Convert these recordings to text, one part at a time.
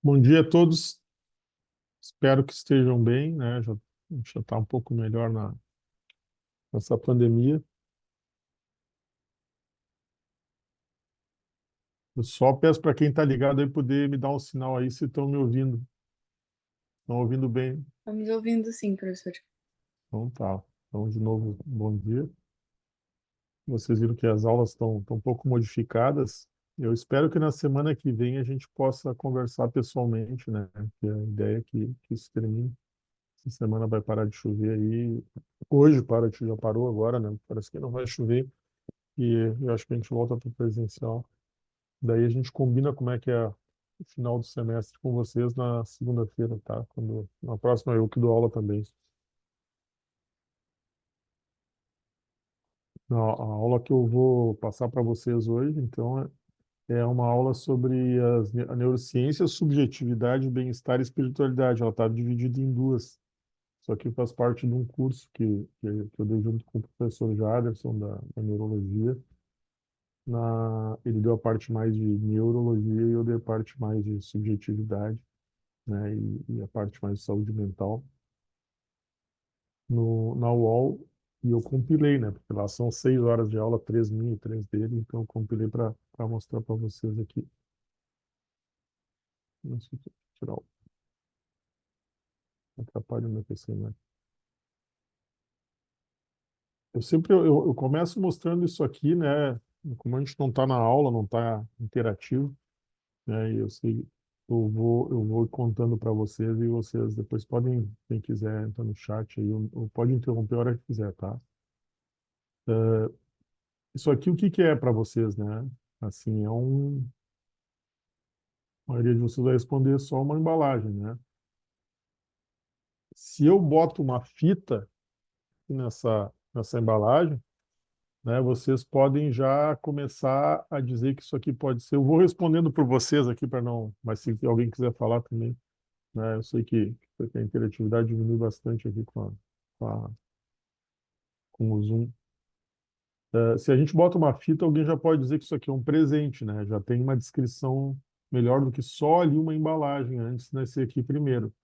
Bom dia a todos. Espero que estejam bem, né? A gente já está um pouco melhor nessa pandemia. Eu só peço para quem está ligado aí poder me dar um sinal aí se estão me ouvindo. Estão ouvindo bem? Estamos ouvindo sim, professor. Então tá. Então, de novo, bom dia. Vocês viram que as aulas estão um pouco modificadas. Eu espero que na semana que vem a gente possa conversar pessoalmente, né? Que a ideia é que isso termine. Essa semana vai parar de chover aí. Hoje já parou agora, né? Parece que não vai chover. E eu acho que a gente volta para o presencial. Daí a gente combina como é que é o final do semestre com vocês na segunda-feira, tá? Na próxima eu que dou aula também. A aula que eu vou passar para vocês hoje, então, é uma aula sobre a neurociência, subjetividade, bem-estar e espiritualidade. Ela está dividida em duas. Isso aqui faz parte de um curso que eu dei junto com o professor Jaderson, da neurologia. Ele deu a parte mais de neurologia e eu dei a parte mais de subjetividade, né, e a parte mais de saúde mental na UOL. E eu compilei, né, porque lá são 6 horas de aula, 3 minhas e 3 dele, então eu compilei para mostrar para vocês aqui. Não sei se eu tirar atrapalha o meu PC, né? Eu começo mostrando isso aqui, né, como a gente não está na aula, não está interativo, né? E eu vou contando para vocês e vocês depois podem, quem quiser, entrar no chat aí, ou pode interromper a hora que quiser, tá? Isso aqui, o que que é para vocês, né? Assim, a maioria de vocês vai responder só uma embalagem, né? Se eu boto uma fita nessa embalagem, né, vocês podem já começar a dizer que isso aqui pode ser. Eu vou respondendo por vocês aqui para não, mas se alguém quiser falar também, né? Eu sei que a interatividade diminui bastante aqui com, a- com o Zoom. Se a gente bota uma fita, alguém já pode dizer que isso aqui é um presente, né? Já tem uma descrição melhor do que só ali uma embalagem antes de nascer aqui primeiro,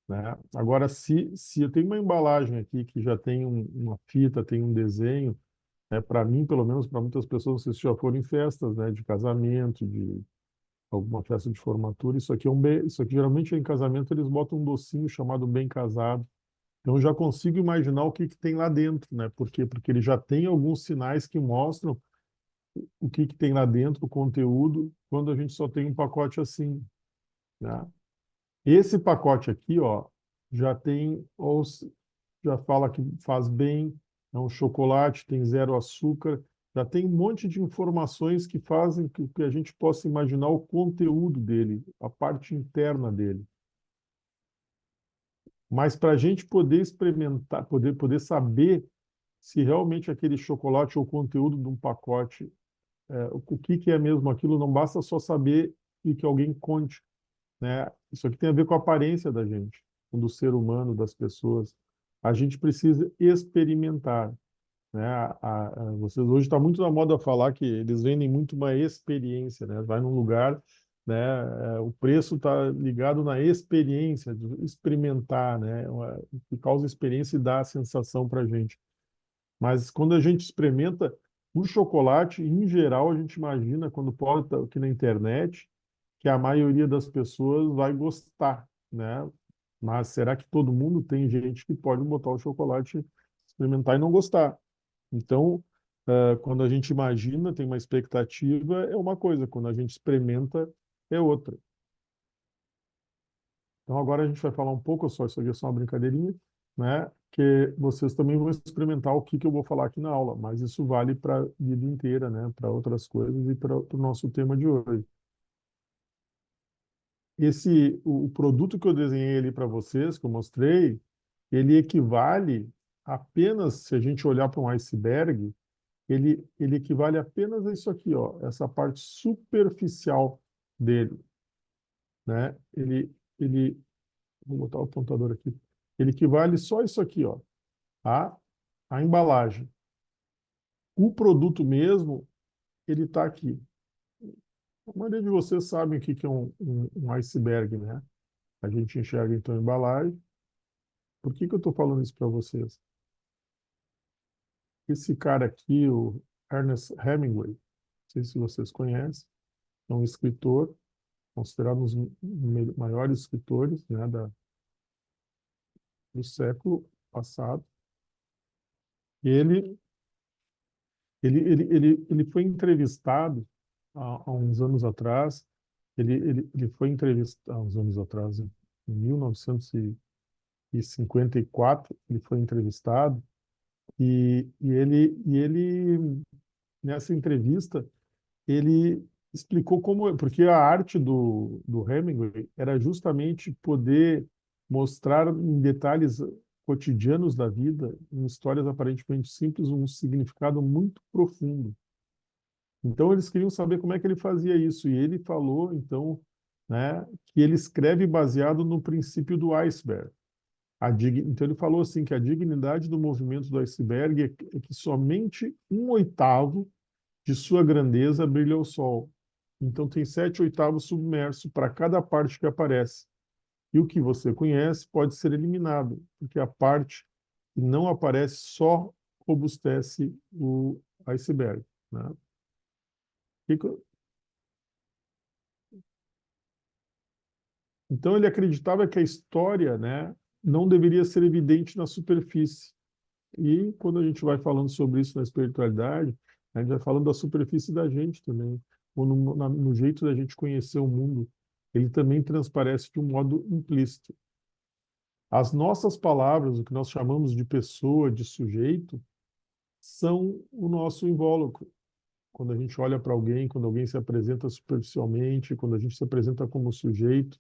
né? Agora, se eu tenho uma embalagem aqui que já tem uma fita, tem um desenho, né? Para mim, pelo menos para muitas pessoas, vocês já foram em festas, né? De casamento, de alguma festa de formatura, isso aqui geralmente em casamento eles botam um docinho chamado bem casado. Então, eu já consigo imaginar o que que tem lá dentro, né? Por quê? Porque ele já tem alguns sinais que mostram o que que tem lá dentro, o conteúdo, quando a gente só tem um pacote assim, né? Esse pacote aqui, ó, já tem, já fala que faz bem, é um chocolate, tem zero açúcar, já tem um monte de informações que fazem que a gente possa imaginar o conteúdo dele, a parte interna dele. Mas para a gente poder experimentar, poder saber se realmente aquele chocolate ou o conteúdo de um pacote, o que que é mesmo aquilo, não basta só saber e que alguém conte, né? Isso aqui tem a ver com a aparência da gente, do ser humano, das pessoas. A gente precisa experimentar, né? Vocês hoje está muito na moda falar que eles vendem muito uma experiência, né? Vai num lugar, né? O preço está ligado na experiência, de experimentar, né? O que causa experiência e dá a sensação para a gente. Mas quando a gente experimenta o chocolate, em geral, a gente imagina, quando bota aqui na internet, que a maioria das pessoas vai gostar, né? Mas será que todo mundo tem gente que pode botar o chocolate, experimentar e não gostar? Então, quando a gente imagina, tem uma expectativa, é uma coisa, quando a gente experimenta, é outra. Então, agora a gente vai falar um pouco só, isso aqui é só uma brincadeirinha, né? Que vocês também vão experimentar o que que eu vou falar aqui na aula, mas isso vale para a vida inteira, né? Para outras coisas e para o nosso tema de hoje. O produto que eu desenhei ali para vocês, que eu mostrei, ele equivale apenas, se a gente olhar para um iceberg, ele equivale apenas a isso aqui, ó, essa parte superficial dele, né? Ele, vou botar o apontador aqui, ele equivale só isso aqui, ó, a, a embalagem. O produto mesmo, ele está aqui. A maioria de vocês sabem o que que é um iceberg, né? A gente enxerga então a embalagem. Por que que eu estou falando isso para vocês? Esse cara aqui, o Ernest Hemingway, não sei se vocês conhecem, é um escritor, considerado um dos maiores escritores, né, do século passado. E ele foi entrevistado há uns anos atrás. Ele foi entrevistado há uns anos atrás, em 1954, ele foi entrevistado e ele nessa entrevista ele explicou como, porque a arte do Hemingway era justamente poder mostrar em detalhes cotidianos da vida, em histórias aparentemente simples, um significado muito profundo. Então eles queriam saber como é que ele fazia isso, e ele falou, então, né, que ele escreve baseado no princípio do iceberg. Então ele falou assim que a dignidade do movimento do iceberg é que somente um oitavo de sua grandeza brilha ao sol. Então tem 7/8 submerso para cada parte que aparece. E o que você conhece pode ser eliminado, porque a parte que não aparece só robustece o iceberg, né? Então ele acreditava que a história, né, não deveria ser evidente na superfície. E quando a gente vai falando sobre isso na espiritualidade, a gente vai falando da superfície da gente também, ou no jeito da gente conhecer o mundo. Ele também transparece de um modo implícito. As nossas palavras, o que nós chamamos de pessoa, de sujeito, são o nosso invólucro. Quando a gente olha para alguém, quando alguém se apresenta superficialmente, quando a gente se apresenta como sujeito,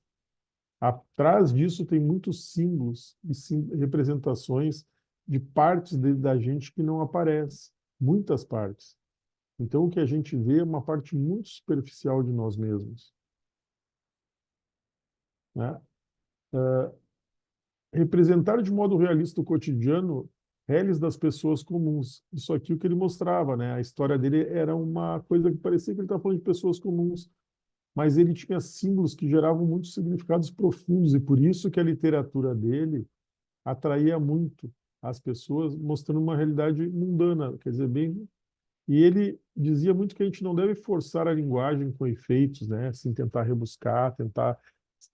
atrás disso tem muitos símbolos e representações de partes da gente que não aparecem, muitas partes. Então, o que a gente vê é uma parte muito superficial de nós mesmos, né? Representar de modo realista o cotidiano reles das pessoas comuns. Isso aqui é o que ele mostrava, né? A história dele era uma coisa que parecia que ele estava falando de pessoas comuns, mas ele tinha símbolos que geravam muitos significados profundos, e por isso que a literatura dele atraía muito as pessoas, mostrando uma realidade mundana, quer dizer, bem. E ele dizia muito que a gente não deve forçar a linguagem com efeitos, né? Assim, tentar rebuscar, tentar.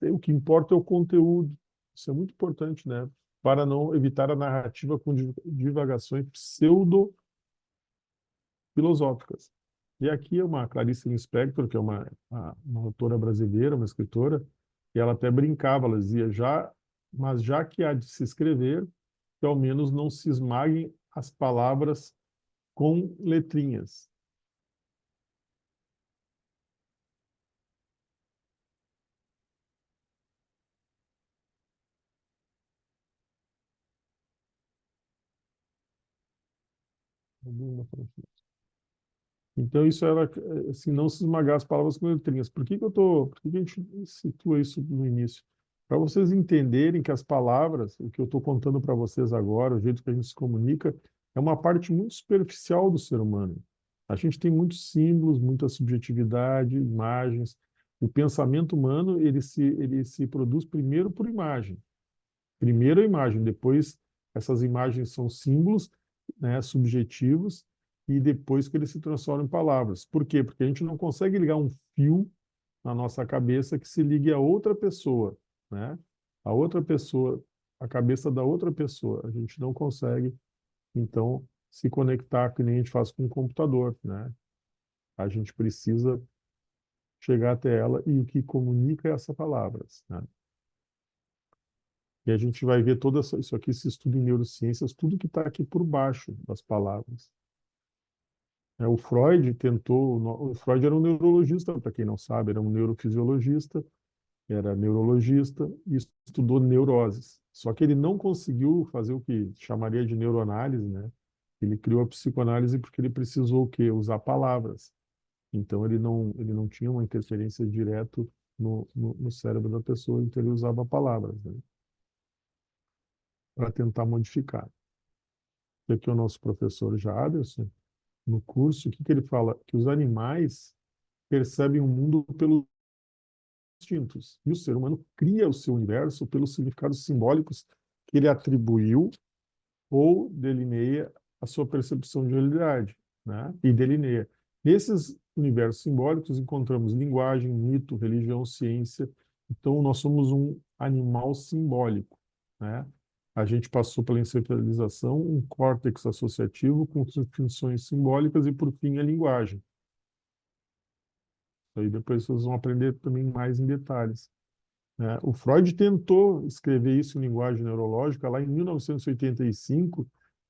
O que importa é o conteúdo. Isso é muito importante, né? Para não evitar a narrativa com divagações pseudo-filosóficas. E aqui é uma Clarice Lispector, que é uma autora brasileira, uma escritora, e ela até brincava, ela dizia, mas já que há de se escrever, que ao menos não se esmaguem as palavras com letrinhas. Então, isso era, assim, não se esmagar as palavras com letrinhas. Por que que a gente situa isso no início? Para vocês entenderem que as palavras, o que eu estou contando para vocês agora, o jeito que a gente se comunica, é uma parte muito superficial do ser humano. A gente tem muitos símbolos, muita subjetividade, imagens. O pensamento humano, ele se produz primeiro por imagem. Primeiro a imagem, depois essas imagens são símbolos, né, subjetivos, e depois que eles se transformam em palavras. Por quê? Porque a gente não consegue ligar um fio na nossa cabeça que se ligue a outra pessoa, né? A outra pessoa, a cabeça da outra pessoa. A gente não consegue, então, se conectar que nem a gente faz com o computador, né? A gente precisa chegar até ela e o que comunica é essas palavras, né? E a gente vai ver todo isso aqui, esse estudo em neurociências, tudo que está aqui por baixo das palavras. O Freud tentou, o Freud era um neurologista, para quem não sabe, era um neurofisiologista, era neurologista e estudou neuroses. Só que ele não conseguiu fazer o que chamaria de neuroanálise, né? Ele criou a psicoanálise porque ele precisou o quê? Usar palavras. Então ele não tinha uma interferência direta no cérebro da pessoa, então ele usava palavras, né? Para tentar modificar. E aqui é o nosso professor Jaderson, no curso, o que que ele fala? Que os animais, percebem o mundo pelos instintos. E o ser humano cria o seu universo pelos significados simbólicos que ele atribuiu ou delineia a sua percepção de realidade, né? E delineia. Nesses universos simbólicos encontramos linguagem, mito, religião, ciência. Então, nós somos um animal simbólico, né? A gente passou pela encefalização, um córtex associativo com funções simbólicas e, por fim, a linguagem. Aí depois vocês vão aprender também mais em detalhes, né? O Freud tentou escrever isso em linguagem neurológica lá em 1985,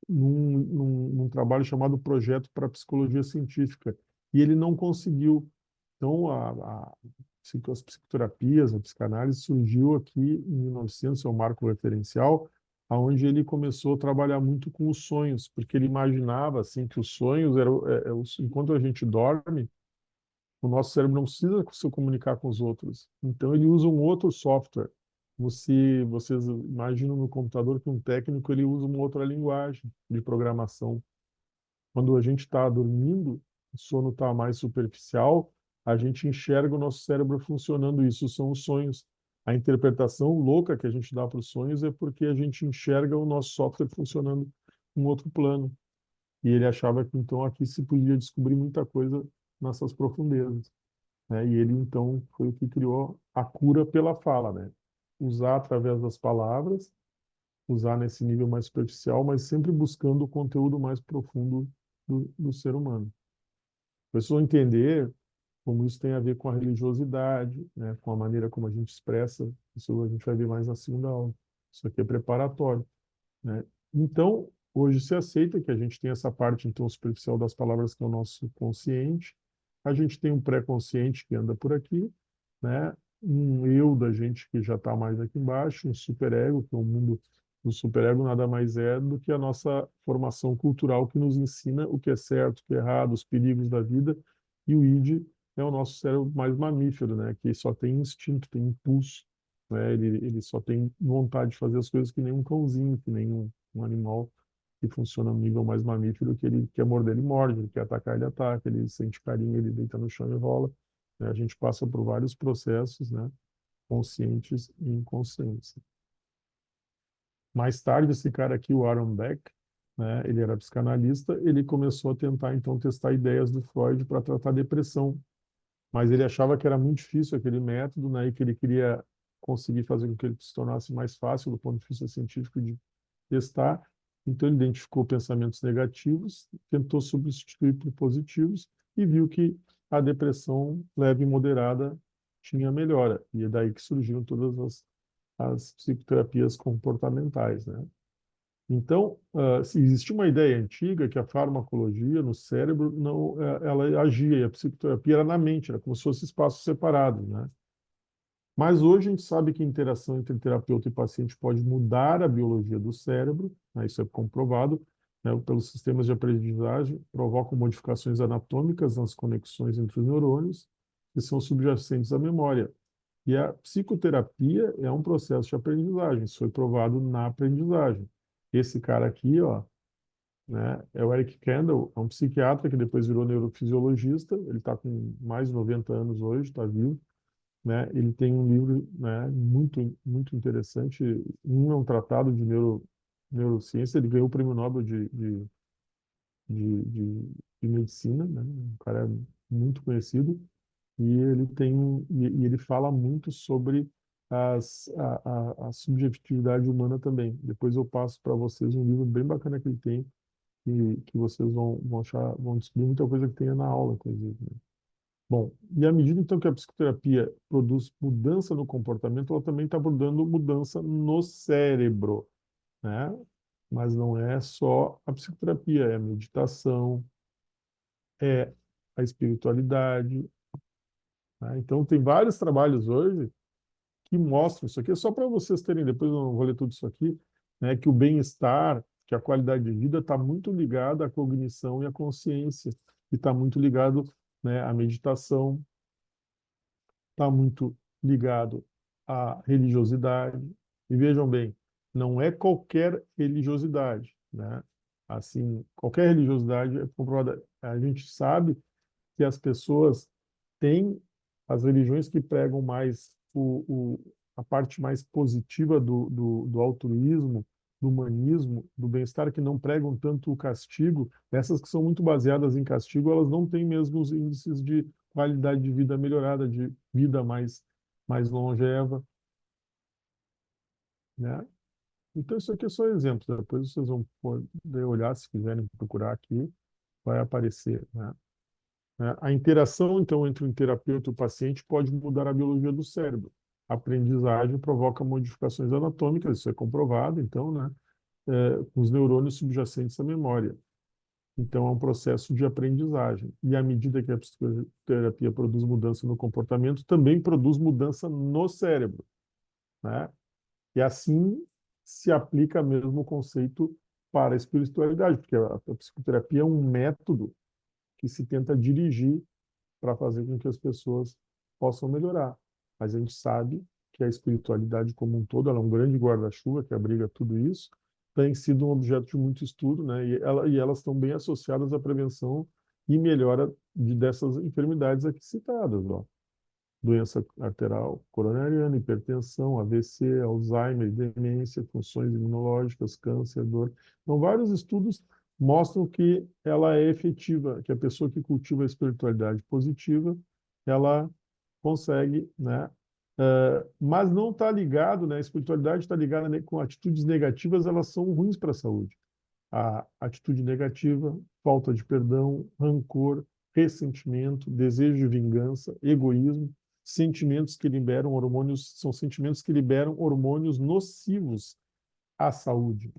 num trabalho chamado Projeto para a Psicologia Científica, e ele não conseguiu. Então, as psicoterapias, a psicanálise surgiu aqui em 1900, é um marco referencial, aonde ele começou a trabalhar muito com os sonhos, porque ele imaginava assim que os sonhos eram, enquanto a gente dorme, o nosso cérebro não precisa se comunicar com os outros. Então, ele usa um outro software. Vocês imaginam no computador que um técnico ele usa uma outra linguagem de programação. Quando a gente está dormindo, o sono está mais superficial, a gente enxerga o nosso cérebro funcionando. Isso são os sonhos. A interpretação louca que a gente dá para os sonhos é porque a gente enxerga o nosso software funcionando em outro plano. E ele achava que então aqui se podia descobrir muita coisa nessas profundezas, né? E ele então foi o que criou a cura pela fala, né? Usar através das palavras, usar nesse nível mais superficial, mas sempre buscando o conteúdo mais profundo do ser humano. A pessoa entender como isso tem a ver com a religiosidade, né? Com a maneira como a gente expressa, isso a gente vai ver mais na segunda aula. Isso aqui é preparatório, né? Então, hoje se aceita que a gente tem essa parte então superficial das palavras que é o nosso consciente, a gente tem um pré-consciente que anda por aqui, né? Um eu da gente que já está mais aqui embaixo, um superego, que é o mundo do superego nada mais é do que a nossa formação cultural que nos ensina o que é certo, o que é errado, os perigos da vida, e o id é o nosso cérebro mais mamífero, né? Que só tem instinto, tem impulso, né? Ele só tem vontade de fazer as coisas que nem um cãozinho, que nem um animal que funciona no nível mais mamífero, que ele quer morder, ele morde, ele quer atacar, ele ataca, ele sente carinho, ele deita no chão e rola, né? A gente passa por vários processos, né? Conscientes e inconscientes. Mais tarde, esse cara aqui, o Aaron Beck, né? Ele era psicanalista, ele começou a tentar, então, testar ideias do Freud para tratar depressão, mas ele achava que era muito difícil aquele método, né? E que ele queria conseguir fazer com que ele se tornasse mais fácil do ponto de vista científico de testar. Então, ele identificou pensamentos negativos, tentou substituir por positivos e viu que a depressão leve e moderada tinha melhora. E é daí que surgiram todas as psicoterapias comportamentais, né? Então, se existe uma ideia antiga que a farmacologia no cérebro não, ela agia, e a psicoterapia era na mente, era como se fosse espaços separados, né? Mas hoje a gente sabe que a interação entre terapeuta e paciente pode mudar a biologia do cérebro, né? Isso é comprovado, né? Pelos sistemas de aprendizagem, provocam modificações anatômicas nas conexões entre os neurônios, que são subjacentes à memória. E a psicoterapia é um processo de aprendizagem, isso foi provado na aprendizagem. Esse cara aqui, ó, né, é o Eric Kandel, é um psiquiatra que depois virou neurofisiologista, ele está com mais de 90 anos hoje, está vivo, né? Ele tem um livro, né, muito interessante. Um é um tratado de neurociência. Ele ganhou o prêmio Nobel de, de, de medicina, né? Um cara muito conhecido. E ele e ele fala muito sobre a subjetividade humana também. Depois eu passo para vocês um livro bem bacana que ele tem, que vocês vão achar, vão descobrir muita coisa que tem na aula, inclusive, né? Bom, e à medida então que a psicoterapia produz mudança no comportamento, ela também está produzindo mudança no cérebro, né? Mas não é só a psicoterapia, é a meditação, é a espiritualidade, né? Então tem vários trabalhos hoje que mostram isso aqui, é só para vocês terem, depois eu não vou ler tudo isso aqui, né? Que o bem-estar, que a qualidade de vida está muito ligada à cognição e à consciência, e está muito ligado, né, à meditação, está muito ligado à religiosidade. E vejam bem, não é qualquer religiosidade, né? Assim, qualquer religiosidade é comprovada. A gente sabe que as pessoas Tem as religiões que pregam mais a parte mais positiva do altruísmo, do humanismo, do bem-estar, que não pregam tanto o castigo. Essas que são muito baseadas em castigo, elas não têm mesmo os índices de qualidade de vida melhorada, de vida mais longeva, né? Então, isso aqui é só exemplos. Depois vocês vão poder olhar, se quiserem procurar aqui, vai aparecer, né? A interação, então, entre o terapeuta e o paciente pode mudar a biologia do cérebro. A aprendizagem provoca modificações anatômicas, isso é comprovado, então, né? Com os neurônios subjacentes à memória. Então, é um processo de aprendizagem. E à medida que a psicoterapia produz mudança no comportamento, também produz mudança no cérebro, né? E assim se aplica mesmo o conceito para a espiritualidade, porque a psicoterapia é um método que se tenta dirigir para fazer com que as pessoas possam melhorar. Mas a gente sabe que a espiritualidade como um todo, ela é um grande guarda-chuva que abriga tudo isso, tem sido um objeto de muito estudo, né? E elas estão bem associadas à prevenção e melhora dessas enfermidades aqui citadas, ó. Doença arterial coronariana, hipertensão, AVC, Alzheimer, demência, funções imunológicas, câncer, dor. Então, vários estudos mostram que ela é efetiva, que a pessoa que cultiva a espiritualidade positiva, ela consegue, né? Mas não está ligado, né? A espiritualidade está ligada com atitudes negativas, elas são ruins para a saúde. A atitude negativa, falta de perdão, rancor, ressentimento, desejo de vingança, egoísmo, sentimentos que liberam hormônios, são sentimentos que liberam hormônios nocivos à saúde.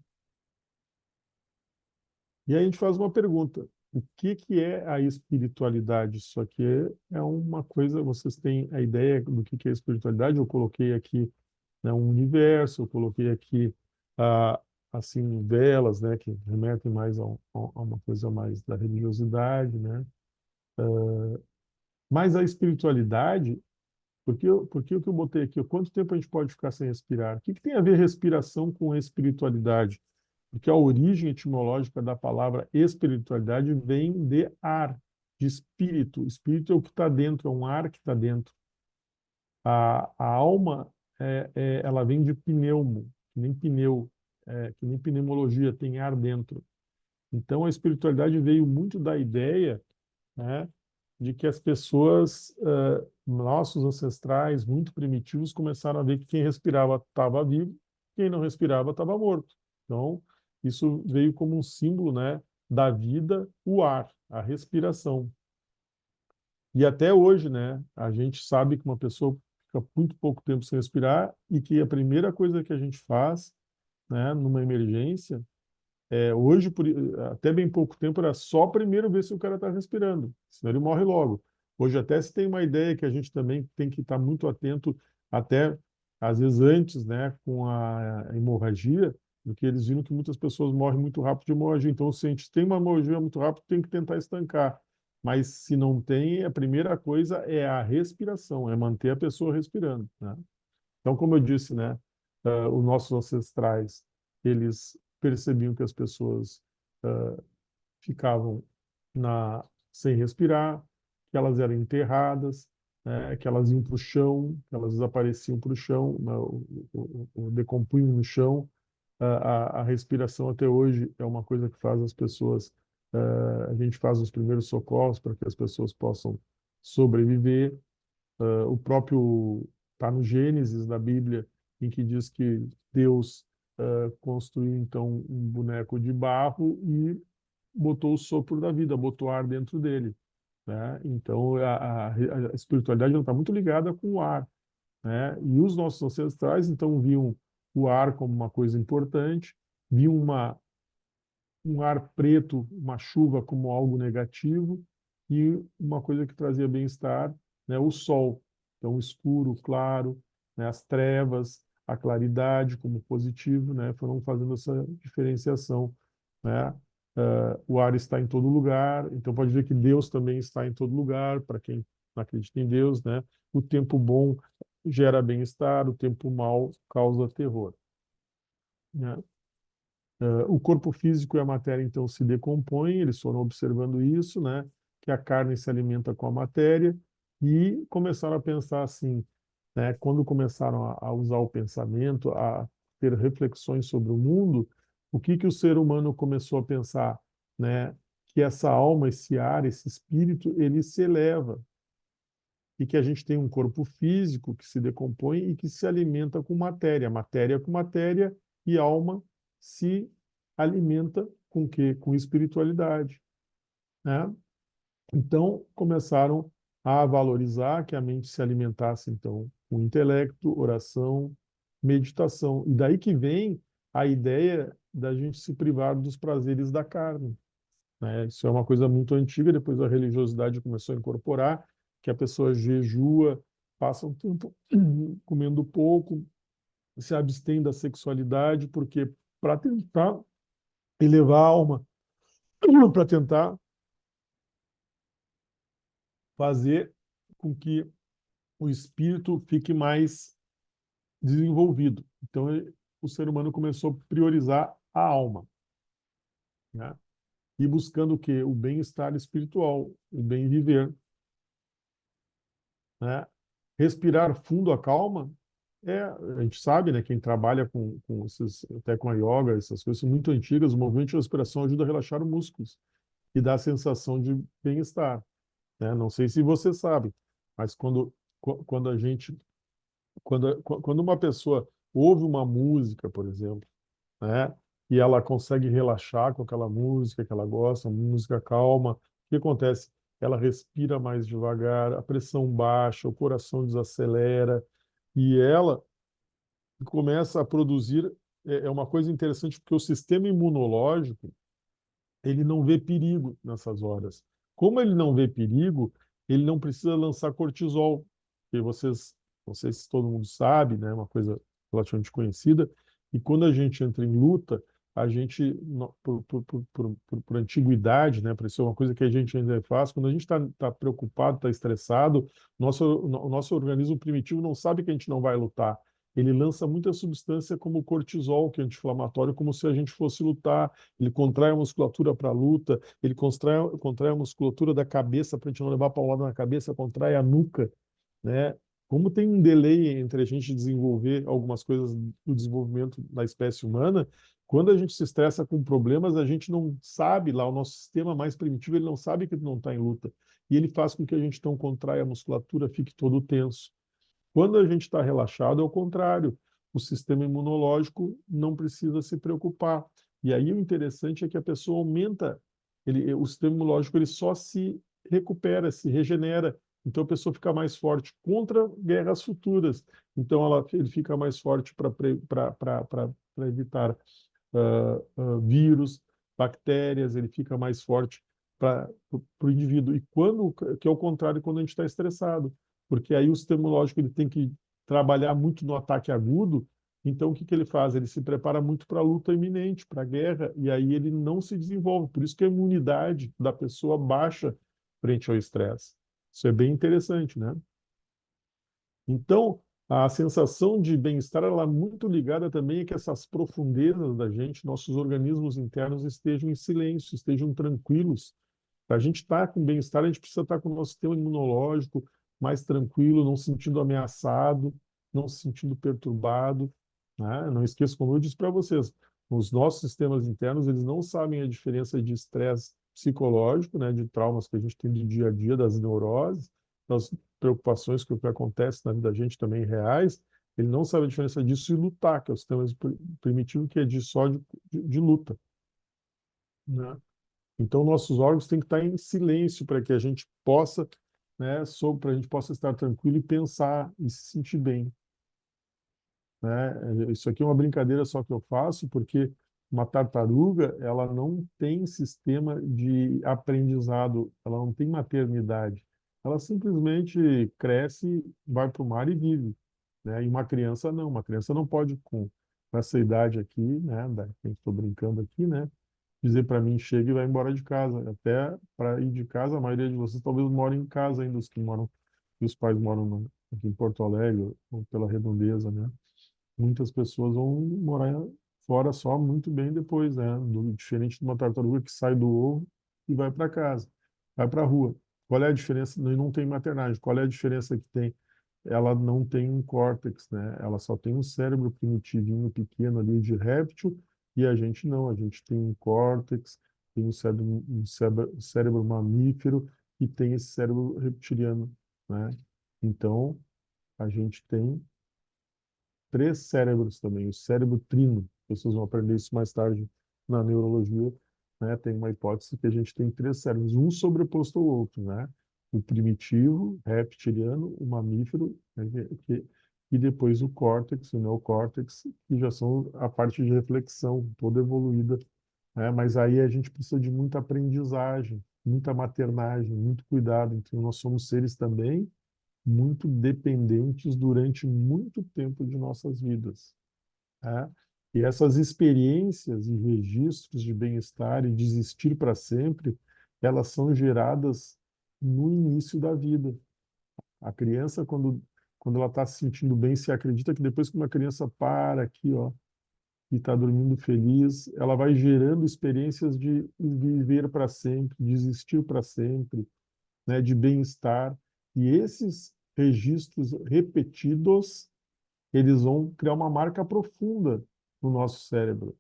E aí a gente faz uma pergunta: o que é a espiritualidade? Isso aqui é uma coisa, vocês têm a ideia do que é a espiritualidade? Eu coloquei aqui, né, um universo, eu coloquei aqui assim velas, né, que remetem mais a uma coisa mais da religiosidade, né? Mas a espiritualidade, porque o que eu botei aqui? Quanto tempo a gente pode ficar sem respirar? O que tem a ver respiração com espiritualidade? Porque a origem etimológica da palavra espiritualidade vem de ar, de espírito. Espírito é o que está dentro, é um ar que está dentro. A alma, ela vem de pneumo, que nem pneu, que nem pneumologia, tem ar dentro. Então, a espiritualidade veio muito da ideia, né, de que as pessoas, nossos ancestrais, muito primitivos, começaram a ver que quem respirava estava vivo, quem não respirava estava morto. Então, isso veio como um símbolo, né, da vida, o ar, a respiração. E até hoje, né, a gente sabe que uma pessoa fica muito pouco tempo sem respirar e que a primeira coisa que a gente faz, né, numa emergência, hoje, até bem pouco tempo, era só primeiro ver se o cara está respirando, senão ele morre logo. Hoje até se tem uma ideia que a gente também tem que estar muito atento, até às vezes antes, né, com a hemorragia, porque eles viram que muitas pessoas morrem muito rápido de hemorragia. Então, se a gente tem uma hemorragia muito rápido, tem que tentar estancar. Mas se não tem, a primeira coisa é a respiração, é manter a pessoa respirando, né? Então, como eu disse, né, os nossos ancestrais, eles percebiam que as pessoas ficavam sem respirar, que elas eram enterradas, né, que elas iam para o chão, que elas desapareciam para o chão, né, decompunham no chão. A respiração até hoje é uma coisa que faz as pessoas, a gente faz os primeiros socorros para que as pessoas possam sobreviver. O próprio está no Gênesis da Bíblia, em que diz que Deus construiu então um boneco de barro e botou o sopro da vida, botou ar dentro dele, né? Então a espiritualidade está muito ligada com o ar, né? E os nossos ancestrais então viam o ar como uma coisa importante, viam um ar preto, uma chuva como algo negativo e uma coisa que trazia bem-estar, né, o sol. Então, o escuro, o claro, né, as trevas, a claridade como positivo, né, foram fazendo essa diferenciação, né? O ar está em todo lugar, então pode ver que Deus também está em todo lugar, para quem não acredita em Deus, né? O tempo bom gera bem-estar, o tempo mau causa terror, né? O corpo físico e a matéria, então, se decompõem, eles foram observando isso, né? Que a carne se alimenta com a matéria e começaram a pensar assim, né? Quando começaram a usar o pensamento, a ter reflexões sobre o mundo, o que que o ser humano começou a pensar, né? Que essa alma, esse ar, esse espírito, ele se eleva e que a gente tem um corpo físico que se decompõe e que se alimenta com matéria, matéria com matéria e alma se alimenta com quê? Com espiritualidade, né? Então, começaram a valorizar que a mente se alimentasse, então, com intelecto, oração, meditação. E daí que vem a ideia da gente se privar dos prazeres da carne, né? Isso é uma coisa muito antiga, depois a religiosidade começou a incorporar, que a pessoa jejua, passa um tempo comendo pouco, se abstém da sexualidade, porque para tentar elevar a alma, para tentar fazer com que o espírito fique mais desenvolvido. Então, o ser humano começou a priorizar a alma, né? E buscando o quê? O bem-estar espiritual, o bem viver, né? Respirar fundo acalma. A gente sabe, né, quem trabalha com esses, até com a yoga, essas coisas são muito antigas, o movimento de respiração ajuda a relaxar os músculos e dá a sensação de bem-estar, né? Não sei se você sabe, mas quando a gente quando uma pessoa ouve uma música, por exemplo, né, e ela consegue relaxar com aquela música que ela gosta, música calma, o que acontece? Ela respira mais devagar, a pressão baixa, o coração desacelera e ela começa a produzir. É uma coisa interessante porque o sistema imunológico ele não vê perigo nessas horas. Como ele não vê perigo, ele não precisa lançar cortisol, que não sei se todo mundo sabe, né, uma coisa relativamente conhecida, e quando a gente entra em luta, a gente, por antiguidade, né, por isso é uma coisa que a gente ainda faz, quando a gente está preocupado, está estressado, o nosso organismo primitivo não sabe que a gente não vai lutar. Ele lança muita substância como o cortisol, que é anti-inflamatório, como se a gente fosse lutar. Ele contrai a musculatura para a luta, ele contrai a musculatura da cabeça para a gente não levar paulada na cabeça, contrai a nuca, né? Como tem um delay entre a gente desenvolver algumas coisas do desenvolvimento da espécie humana, quando a gente se estressa com problemas, a gente não sabe, lá o nosso sistema mais primitivo, ele não sabe que não está em luta. E ele faz com que a gente então contraia a musculatura, fique todo tenso. Quando a gente está relaxado, é o contrário. O sistema imunológico não precisa se preocupar. E aí o interessante é que a pessoa aumenta, o sistema imunológico ele só se recupera, se regenera. Então a pessoa fica mais forte contra guerras futuras. Então ele fica mais forte para evitar vírus, bactérias, ele fica mais forte para o indivíduo. E quando, que é o contrário quando a gente está estressado, porque aí o sistema imunológico ele tem que trabalhar muito no ataque agudo, então o que que ele faz? Ele se prepara muito para a luta iminente, para a guerra, e aí ele não se desenvolve. Por isso que a imunidade da pessoa baixa frente ao estresse. Isso é bem interessante, né? Então, a sensação de bem-estar ela é muito ligada também a que essas profundezas da gente, nossos organismos internos estejam em silêncio, estejam tranquilos. Para a gente estar com bem-estar, a gente precisa estar com o nosso sistema imunológico mais tranquilo, não se sentindo ameaçado, não se sentindo perturbado, né? Não esqueça, como eu disse para vocês, os nossos sistemas internos, eles não sabem a diferença de estresse psicológico, né, de traumas que a gente tem do dia a dia, das neuroses, das preocupações que o que acontece na vida da gente também reais, ele não sabe a diferença disso e lutar, que é o sistema primitivo que é de só de luta, né? Então, nossos órgãos têm que estar em silêncio para que a gente possa, né, para a gente possa estar tranquilo e pensar e se sentir bem, né? Isso aqui é uma brincadeira só que eu faço, porque uma tartaruga, ela não tem sistema de aprendizado, ela não tem maternidade. Ela simplesmente cresce, vai para o mar e vive, né? E uma criança não, uma criança não pode com essa idade aqui, né, que eu estou brincando aqui, né, dizer para mim chega e vai embora de casa. Até para ir de casa, a maioria de vocês talvez morem em casa ainda, os que moram, os pais moram aqui em Porto Alegre ou pela Redondeza, né? Muitas pessoas vão morar fora só muito bem depois, né? Diferente de uma tartaruga que sai do ovo e vai para casa, vai para a rua. Qual é a diferença? Não tem maternagem. Qual é a diferença que tem? Ela não tem um córtex, né? Ela só tem um cérebro primitivinho pequeno ali de réptil, e a gente não. A gente tem um córtex, tem um cérebro mamífero e tem esse cérebro reptiliano, né? Então, a gente tem três cérebros também, o cérebro trino. Vocês vão aprender isso mais tarde na neurologia, né? Tem uma hipótese que a gente tem três cérebros, um sobreposto ao outro, né? O primitivo, reptiliano, o mamífero, né? E depois o córtex, o neocórtex, que já são a parte de reflexão toda evoluída, né? Mas aí a gente precisa de muita aprendizagem, muita maternagem, muito cuidado. Então, nós somos seres também muito dependentes durante muito tempo de nossas vidas, né? E essas experiências e registros de bem-estar e de existir para sempre, elas são geradas no início da vida. A criança, quando ela está se sentindo bem, se acredita que depois que uma criança para aqui, ó, e está dormindo feliz, ela vai gerando experiências de viver para sempre, de existir para sempre, né, de bem-estar. E esses registros repetidos, eles vão criar uma marca profunda no nosso cérebro.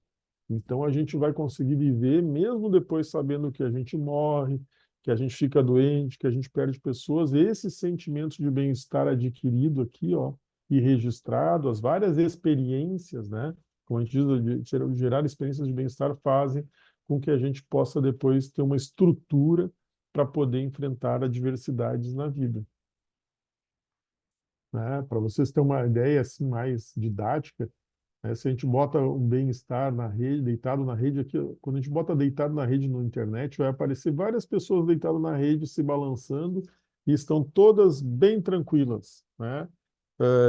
Então a gente vai conseguir viver mesmo depois sabendo que a gente morre, que a gente fica doente, que a gente perde pessoas. Esses sentimentos de bem-estar adquirido aqui, ó, e registrado, as várias experiências, né? Como a gente diz, de gerar experiências de bem-estar fazem com que a gente possa depois ter uma estrutura para poder enfrentar adversidades na vida, né? Para vocês terem uma ideia assim mais didática, né? Se a gente bota um bem-estar na rede, deitado na rede aqui, quando a gente bota deitado na rede na internet, vai aparecer várias pessoas deitadas na rede se balançando e estão todas bem tranquilas, né?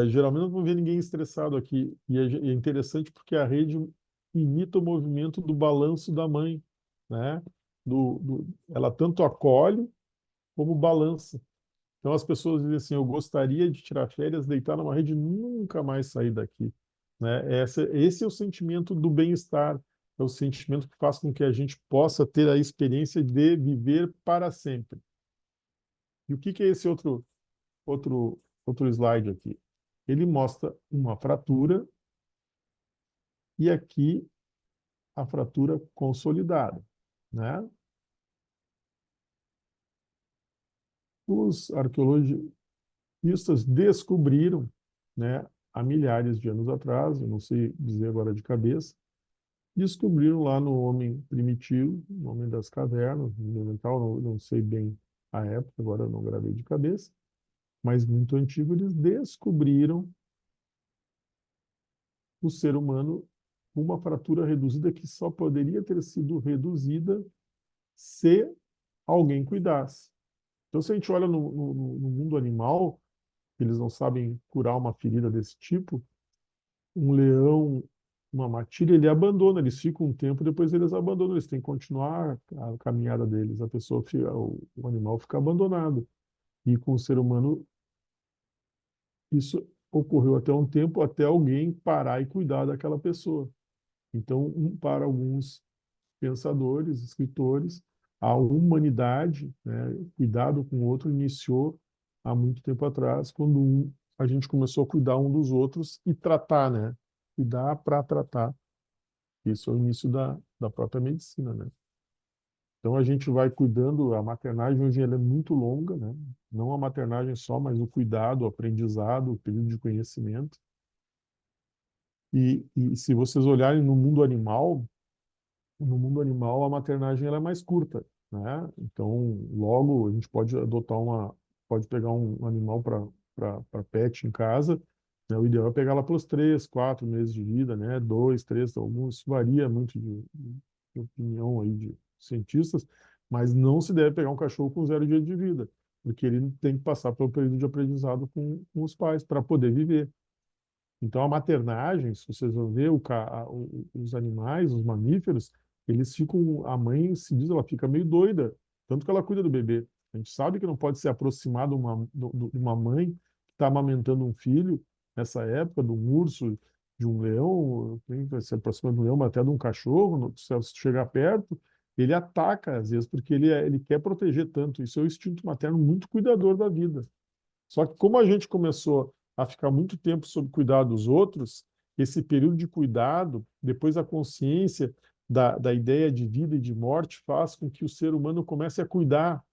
Geralmente não vou ver ninguém estressado aqui. E é interessante porque a rede imita o movimento do balanço da mãe, né? Ela tanto acolhe como balança. Então as pessoas dizem assim: eu gostaria de tirar férias, deitar numa rede e nunca mais sair daqui, né? Esse é o sentimento do bem-estar, é o sentimento que faz com que a gente possa ter a experiência de viver para sempre. E o que é esse outro slide aqui? Ele mostra uma fratura e aqui a fratura consolidada, né? Os arqueologistas descobriram, né, há milhares de anos atrás, eu não sei dizer agora de cabeça, descobriram lá no homem primitivo, no homem das cavernas, no Neandertal, não sei bem a época, agora eu não gravei de cabeça, mas muito antigo, eles descobriram o ser humano com uma fratura reduzida que só poderia ter sido reduzida se alguém cuidasse. Então, se a gente olha no mundo animal, eles não sabem curar uma ferida desse tipo, um leão, uma matilha, ele abandona, eles ficam um tempo, depois eles abandonam, eles têm que continuar a caminhada deles, o animal fica abandonado. E com o ser humano, isso ocorreu até um tempo, até alguém parar e cuidar daquela pessoa. Então, para alguns pensadores, escritores, a humanidade, né, cuidado com o outro, iniciou há muito tempo atrás, quando a gente começou a cuidar um dos outros e tratar, né? Cuidar para tratar. Isso é o início da própria medicina, né? Então a gente vai cuidando, a maternagem hoje ela é muito longa, né? Não a maternagem só, mas o cuidado, o aprendizado, o período de conhecimento. E se vocês olharem no mundo animal a maternagem ela é mais curta, né? Então logo a gente pode pegar um animal para pet em casa, né? O ideal é pegar lá pelos 3, 4 meses de vida, né? 2, 3, alguns varia muito de opinião aí de cientistas, mas não se deve pegar um cachorro com 0 dia de vida, porque ele tem que passar pelo período de aprendizado com os pais para poder viver. Então, a maternagem, se vocês vão ver, os animais, os mamíferos, eles ficam, a mãe se diz, ela fica meio doida, tanto que ela cuida do bebê. A gente sabe que não pode se aproximar de uma mãe que está amamentando um filho nessa época, de um urso, de um leão, quem vai se aproximar de um leão, mas até de um cachorro, se chegar perto, ele ataca, às vezes, porque ele quer proteger tanto. Isso é o instinto materno muito cuidador da vida. Só que como a gente começou a ficar muito tempo sob cuidado dos outros, esse período de cuidado, depois a consciência da ideia de vida e de morte faz com que o ser humano comece a cuidar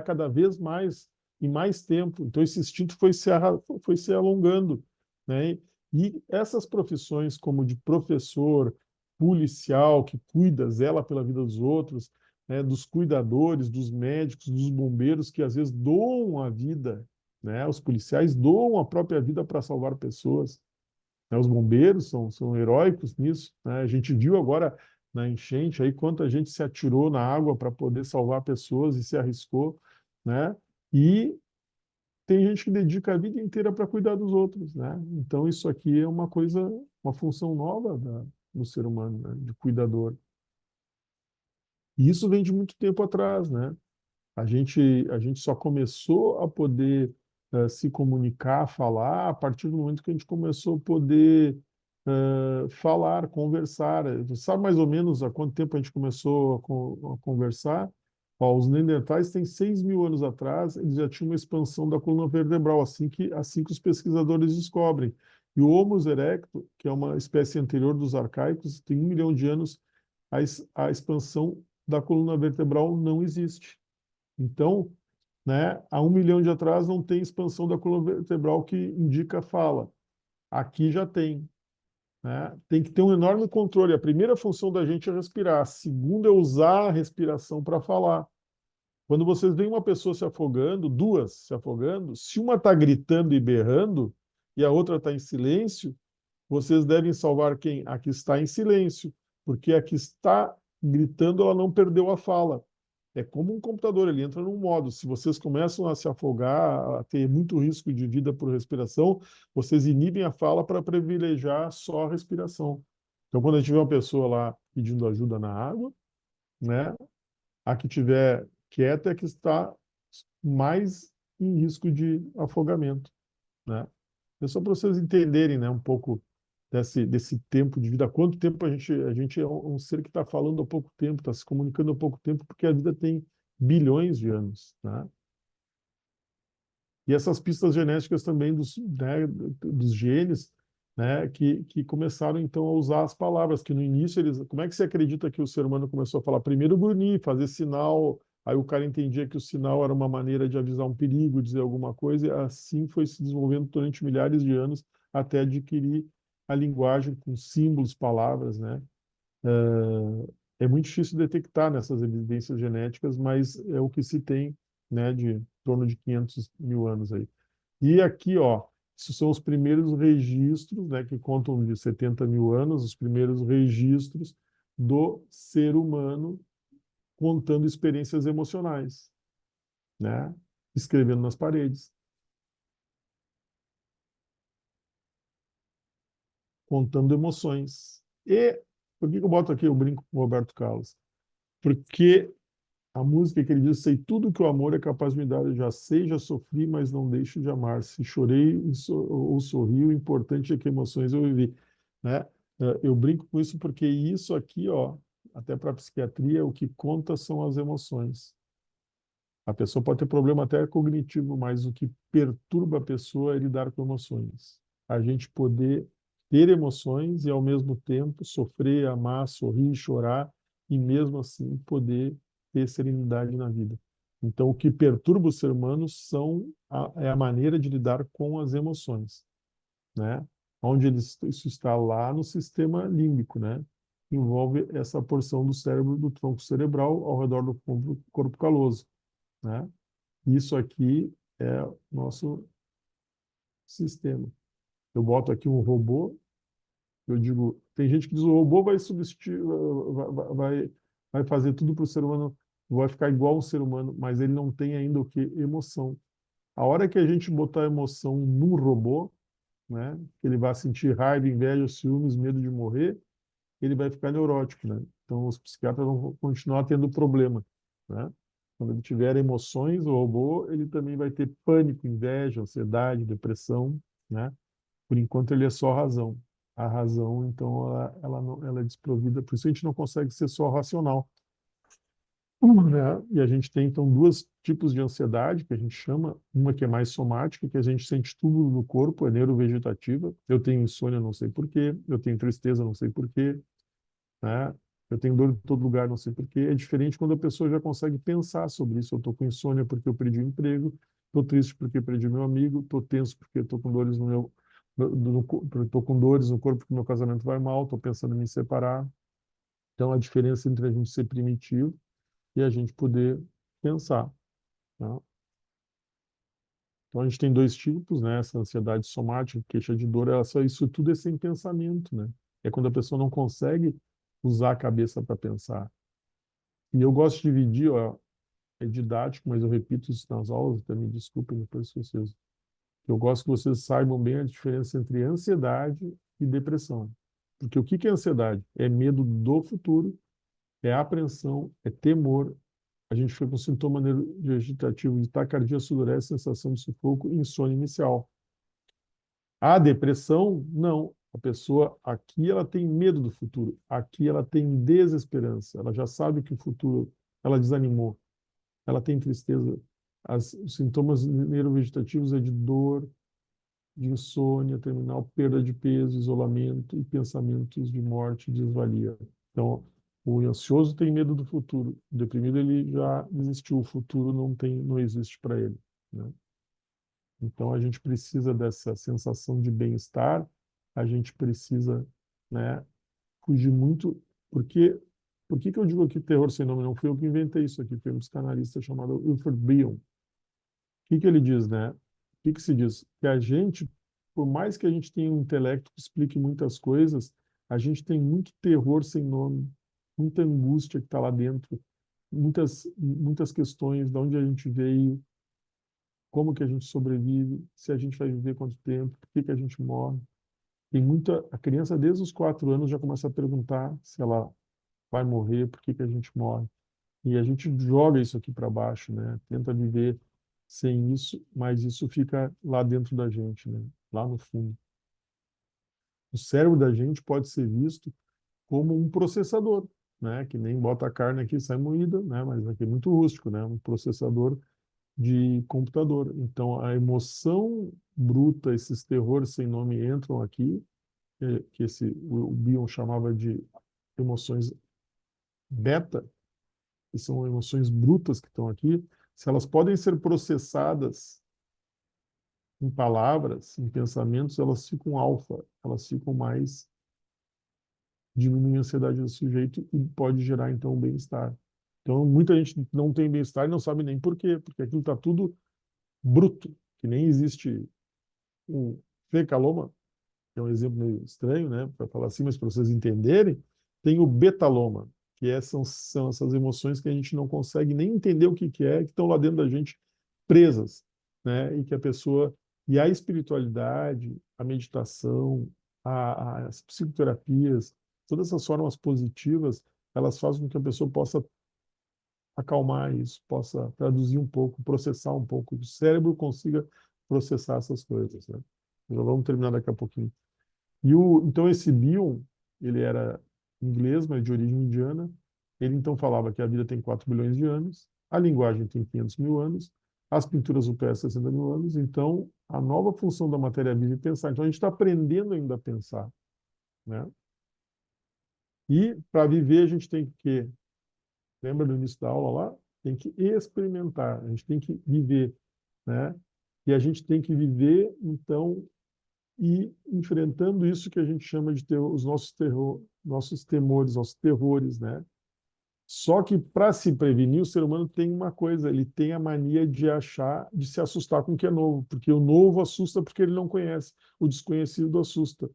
cada vez mais e mais tempo. Então esse instinto foi se alongando, né? E essas profissões como de professor, policial, que cuida, zela pela vida dos outros, né, dos cuidadores, dos médicos, dos bombeiros, que às vezes doam a vida, né? Os policiais doam a própria vida para salvar pessoas, né? Os bombeiros são heróicos nisso, né? A gente viu agora na enchente aí quanta gente se atirou na água para poder salvar pessoas e se arriscou, né? E tem gente que dedica a vida inteira para cuidar dos outros, né? Então isso aqui é uma coisa, uma função nova do ser humano, né? De cuidador. E isso vem de muito tempo atrás, né? A gente só começou a poder se comunicar, falar, a partir do momento que a gente começou a poder falar, conversar. Você sabe mais ou menos há quanto tempo a gente começou a conversar? Ó, os Neandertais têm 6.000 anos atrás, eles já tinham uma expansão da coluna vertebral, assim que os pesquisadores descobrem. E o Homo erectus, que é uma espécie anterior dos arcaicos, tem 1 milhão de anos, a expansão da coluna vertebral não existe. Então, né, há 1 milhão de atrás não tem expansão da coluna vertebral que indica a fala. Aqui já tem, né? Tem que ter um enorme controle. A primeira função da gente é respirar. A segunda é usar a respiração para falar. Quando vocês veem uma pessoa se afogando, duas se afogando, se uma está gritando e berrando e a outra está em silêncio, vocês devem salvar quem? A que está em silêncio, porque a que está gritando, ela não perdeu a fala. É como um computador, ele entra num modo. Se vocês começam a se afogar, a ter muito risco de vida por respiração, vocês inibem a fala para privilegiar só a respiração. Então, quando a gente vê uma pessoa lá pedindo ajuda na água, né, a que tiver quieta é a que está mais em risco de afogamento, né? É só para vocês entenderem, né, um pouco desse tempo de vida. Há quanto tempo a gente é um ser que está falando há pouco tempo, está se comunicando há pouco tempo, porque a vida tem bilhões de anos, né? E essas pistas genéticas também dos genes, né, que começaram então a usar as palavras, que no início eles, como é que você acredita que o ser humano começou a falar? Primeiro grunhir, fazer sinal, aí o cara entendia que o sinal era uma maneira de avisar um perigo, dizer alguma coisa, e assim foi se desenvolvendo durante milhares de anos até adquirir a linguagem com símbolos, palavras, né? É muito difícil detectar nessas evidências genéticas, mas é o que se tem, né, de em torno de 500 mil anos aí. E aqui, ó, esses são os primeiros registros, né, que contam de 70 mil anos, os primeiros registros do ser humano contando experiências emocionais, né, escrevendo nas paredes, contando emoções. E por que eu boto aqui o brinco com o Roberto Carlos? Porque a música que ele diz, sei tudo que o amor é capaz de me dar, eu já sei, já sofri, mas não deixo de amar. Se chorei ou sorri, o importante é que emoções eu vivi, né? Eu brinco com isso porque isso aqui, ó, até para a psiquiatria, o que conta são as emoções. A pessoa pode ter problema até cognitivo, mas o que perturba a pessoa é lidar com emoções. A gente poder ter emoções e, ao mesmo tempo, sofrer, amar, sorrir, chorar e, mesmo assim, poder ter serenidade na vida. Então, o que perturba o ser humano é a maneira de lidar com as emoções, né? Onde isso está lá no sistema límbico, né? Envolve essa porção do cérebro, do tronco cerebral, ao redor do corpo caloso, né? Isso aqui é o nosso sistema. Eu boto aqui um robô, eu digo, tem gente que diz o robô vai substituir, vai fazer tudo para o ser humano, vai ficar igual ao ser humano, mas ele não tem ainda o que? Emoção. A hora que a gente botar emoção num robô, né, ele vai sentir raiva, inveja, ciúmes, medo de morrer, ele vai ficar neurótico, né? Então os psiquiatras vão continuar tendo problema, né? Quando ele tiver emoções, o robô, ele também vai ter pânico, inveja, ansiedade, depressão, né? Por enquanto ele é só razão. A razão, então, ela é desprovida, por isso a gente não consegue ser só racional. né? E a gente tem, então, dois tipos de ansiedade, que a gente chama, uma que é mais somática, que a gente sente tudo no corpo, é neurovegetativa. Eu tenho insônia, não sei por quê. Eu tenho tristeza, não sei por quê, né? Eu tenho dor em todo lugar, não sei por quê. É diferente quando a pessoa já consegue pensar sobre isso. Eu estou com insônia porque eu perdi o emprego, estou triste porque perdi meu amigo, estou tenso porque estou com dores no meu, estou com dores no corpo porque meu casamento vai mal, estou pensando em me separar. Então, a diferença entre a gente ser primitivo e a gente poder pensar, tá? Então, a gente tem dois tipos, né? Essa ansiedade somática, queixa de dor, isso tudo é sem pensamento, né? É quando a pessoa não consegue usar a cabeça para pensar. E eu gosto de dividir, ó, é didático, mas eu repito isso nas aulas, até me desculpem depois se vocês. Eu gosto que vocês saibam bem a diferença entre ansiedade e depressão. Porque o que que é ansiedade? É medo do futuro, é apreensão, é temor. A gente fica com sintoma vegetativo de taquicardia, sudorese, sensação de sufoco e insônia inicial. A depressão, não. A pessoa aqui ela tem medo do futuro, aqui ela tem desesperança, ela já sabe que o futuro, ela desanimou, ela tem tristeza. Os sintomas neurovegetativos é de dor, de insônia terminal, perda de peso, isolamento e pensamentos de morte e desvalia. Então, o ansioso tem medo do futuro, o deprimido ele já desistiu, o futuro não tem, não existe para ele, né? Então, a gente precisa dessa sensação de bem-estar, a gente precisa, né, fugir muito, porque por que que eu digo aqui terror sem nome? Não fui eu que inventei isso aqui, foi um psicanalista chamado Wilfred Bion. O que que ele diz, né? O que que se diz? Que a gente, por mais que a gente tenha um intelecto que explique muitas coisas, a gente tem muito terror sem nome, muita angústia que está lá dentro, muitas questões, de onde a gente veio, como que a gente sobrevive, se a gente vai viver quanto tempo, por que que a gente morre. Tem muita, a criança desde os 4 anos já começa a perguntar se ela vai morrer, por que que a gente morre. E a gente joga isso aqui para baixo, né? Tenta viver sem isso, mas isso fica lá dentro da gente, né? Lá no fundo. O cérebro da gente pode ser visto como um processador, né? Que nem bota a carne aqui e sai moída, né? Mas aqui é muito rústico, né? Um processador de computador. Então, a emoção bruta, esses terrores sem nome entram aqui, que o Bion chamava de emoções beta, que são emoções brutas que estão aqui. Se elas podem ser processadas em palavras, em pensamentos, elas ficam alfa, elas ficam mais, diminuem a ansiedade do sujeito e pode gerar, então, um bem-estar. Então, muita gente não tem bem-estar e não sabe nem por quê, porque aquilo está tudo bruto, que nem existe um fecaloma, que é um exemplo meio estranho, né, para falar assim, mas para vocês entenderem, tem o betaloma, que são essas emoções que a gente não consegue nem entender o que que é, que estão lá dentro da gente presas, né, e que a pessoa, e a espiritualidade, a meditação, as psicoterapias, todas essas formas positivas, elas fazem com que a pessoa possa acalmar isso, possa traduzir um pouco, processar um pouco, o cérebro consiga processar essas coisas, né? Já vamos terminar daqui a pouquinho. Então esse Bion, ele era inglês, mas de origem indiana. Ele então falava que a vida tem 4 bilhões de anos, a linguagem tem 500 mil anos, as pinturas rupestres 60 mil anos. Então, a nova função da matéria viva é pensar. Então, a gente está aprendendo ainda a pensar, né? E para viver, a gente tem que, lembra do início da aula lá? Tem que experimentar, a gente tem que viver, né? E a gente tem que viver, então, e enfrentando isso que a gente chama de os nossos temores, nossos terrores, né? Só que para se prevenir, o ser humano tem uma coisa, ele tem a mania de achar, de se assustar com o que é novo, porque o novo assusta porque ele não conhece, o desconhecido assusta,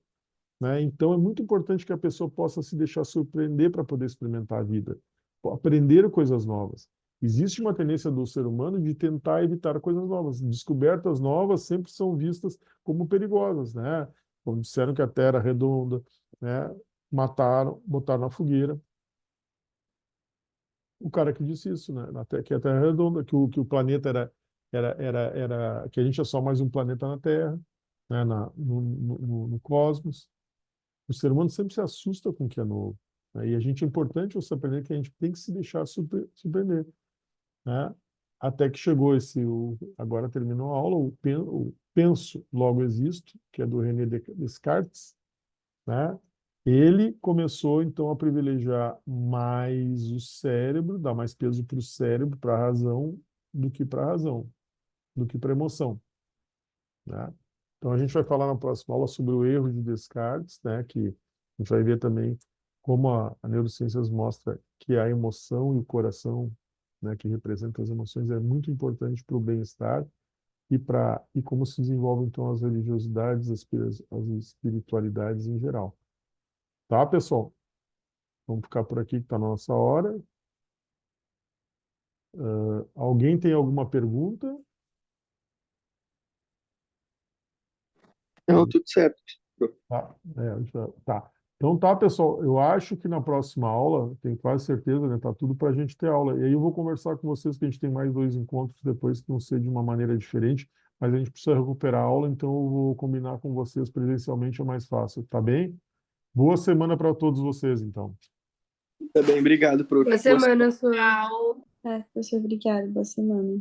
né? Então é muito importante que a pessoa possa se deixar surpreender para poder experimentar a vida, aprender coisas novas. Existe uma tendência do ser humano de tentar evitar coisas novas. Descobertas novas sempre são vistas como perigosas, né? Como disseram que a Terra é redonda, né? Mataram, botaram na fogueira. O cara que disse isso, né? Que a Terra é redonda, que o planeta que a gente é só mais um planeta na Terra, né? No cosmos. O ser humano sempre se assusta com o que é novo, né? E a gente é importante você aprender que a gente tem que se deixar surpreender, né? Até que chegou agora terminou a aula, o Penso, Logo Existo, que é do René Descartes, né? Ele começou, então, a privilegiar mais o cérebro, dar mais peso para o cérebro, para a razão, do que para a razão, do que para a emoção, né? Então, a gente vai falar na próxima aula sobre o erro de Descartes, né? Que a gente vai ver também como a neurociências mostra que a emoção e o coração, né, que representam as emoções, é muito importante para o bem-estar e como se desenvolvem, então, as religiosidades, as espiritualidades em geral. Tá, pessoal? Vamos ficar por aqui que está a nossa hora. Alguém tem alguma pergunta? Não, tudo certo. Tá. Tá. Então tá, pessoal. Eu acho que na próxima aula, tenho quase certeza, né? Tá tudo para a gente ter aula. E aí eu vou conversar com vocês que a gente tem mais 2 encontros depois que vão ser de uma maneira diferente, mas a gente precisa recuperar a aula, então eu vou combinar com vocês presencialmente, é mais fácil, tá bem? Boa semana para todos vocês, então. Tá bem, obrigado, prof. Boa semana, professor. Professor, obrigada. Boa semana.